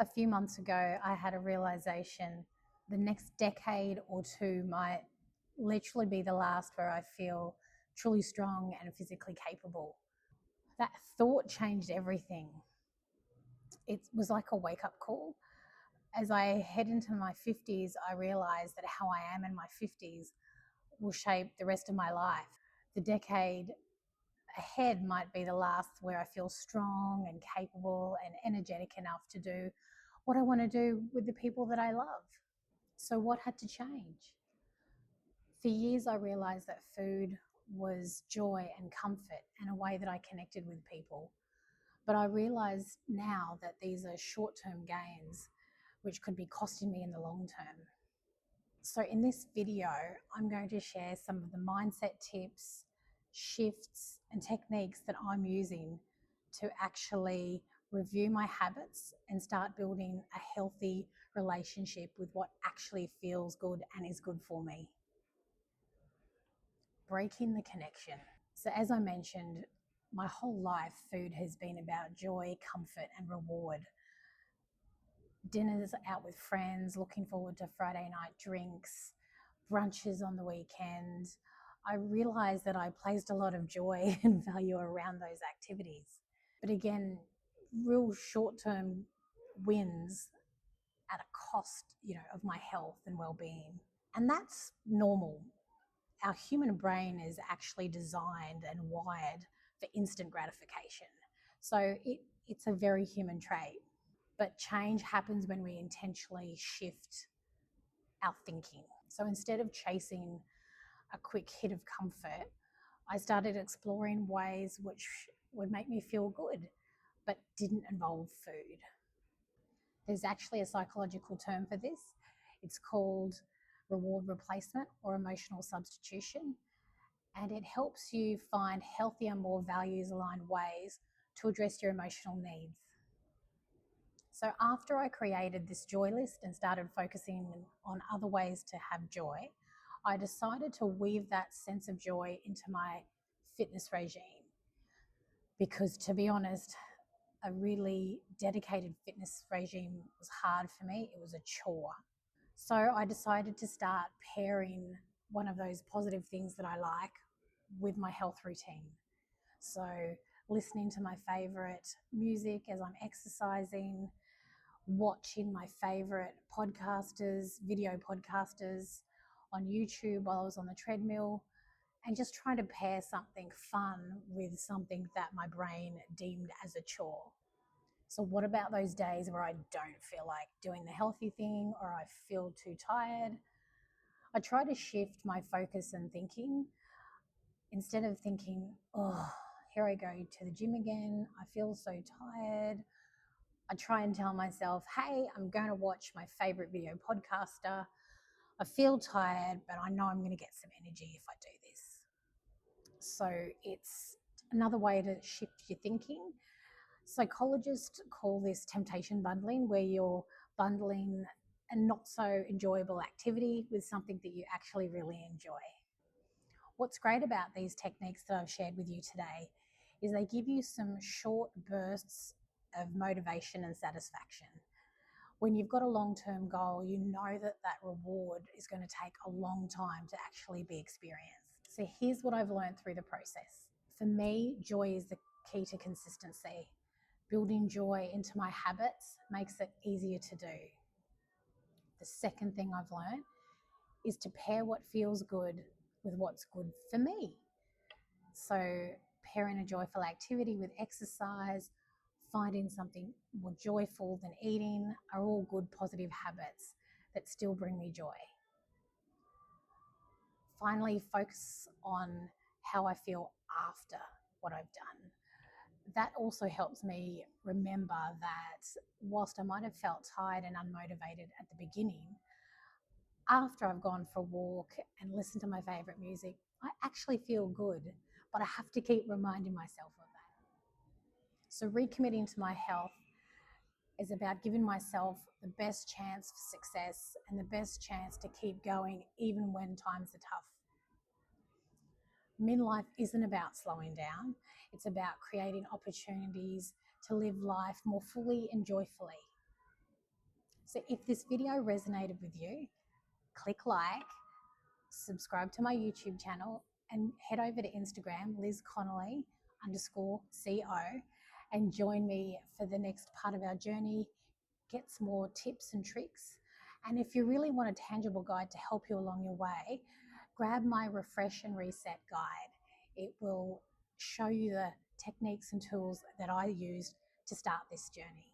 A few months ago, I had a realization the next decade or two might literally be the last where I feel truly strong and physically capable. That thought changed everything. It was like a wake up call. As I head into my 50s, I realized that how I am in my 50s will shape the rest of my life. The decade ahead might be the last where I feel strong and capable and energetic enough to do what I want to do with the people that I love. So, what had to change? For years, I realized that food was joy and comfort and a way that I connected with people. But I realize now that these are short term gains, which could be costing me in the long term. So, in this video, I'm going to share some of the mindset tips, shifts, and techniques that I'm using to actually review my habits and start building a healthy relationship with what actually feels good and is good for me. Breaking the connection. So, as I mentioned, my whole life, food has been about joy, comfort, and reward. Dinners out with friends, looking forward to Friday night drinks, brunches on the weekend. I realized that I placed a lot of joy and value around those activities. But again, real short term wins at a cost, of my health and well being. And that's normal. Our human brain is actually designed and wired for instant gratification. So it's a very human trait. But change happens when we intentionally shift our thinking. So instead of chasing a quick hit of comfort, I started exploring ways which would make me feel good, but didn't involve food. There's actually a psychological term for this. It's called reward replacement or emotional substitution. And it helps you find healthier, more values aligned ways to address your emotional needs. So after I created this joy list and started focusing on other ways to have joy, I decided to weave that sense of joy into my fitness regime. Because to be honest, a really dedicated fitness regime was hard for me. It was a chore. So I decided to start pairing one of those positive things that I like with my health routine. So listening to my favorite music as I'm exercising, watching my favorite podcasters, video podcasters on YouTube while I was on the treadmill, and just trying to pair something fun with something that my brain deemed as a chore. So, what about those days where I don't feel like doing the healthy thing or I feel too tired? I try to shift my focus and thinking. Instead of thinking, oh, here I go to the gym again, I feel so tired, I try and tell myself, hey, I'm going to watch my favorite video podcaster. I feel tired, but I know I'm going to get some energy if I do this. So it's another way to shift your thinking. Psychologists call this temptation bundling, where you're bundling a not so enjoyable activity with something that you actually really enjoy. What's great about these techniques that I've shared with you today is they give you some short bursts of motivation and satisfaction. When you've got a long-term goal, you know that that reward is going to take a long time to actually be experienced. So here's what I've learned through the process. For me, joy is the key to consistency. Building joy into my habits makes it easier to do. The second thing I've learned is to pair what feels good with what's good for me. So pairing a joyful activity with exercise, finding something more joyful than eating are all good positive habits that still bring me joy. Finally, focus on how I feel after what I've done. That also helps me remember that whilst I might have felt tired and unmotivated at the beginning, after I've gone for a walk and listened to my favorite music, I actually feel good, but I have to keep reminding myself of that. So recommitting to my health is about giving myself the best chance for success and the best chance to keep going even when times are tough. Midlife isn't about slowing down. It's about creating opportunities to live life more fully and joyfully. So if this video resonated with you, click like, subscribe to my YouTube channel, and head over to Instagram, LizConnolly_CO, and join me for the next part of our journey, get some more tips and tricks. And if you really want a tangible guide to help you along your way, grab my Refresh and Reset guide. It will show you the techniques and tools that I used to start this journey.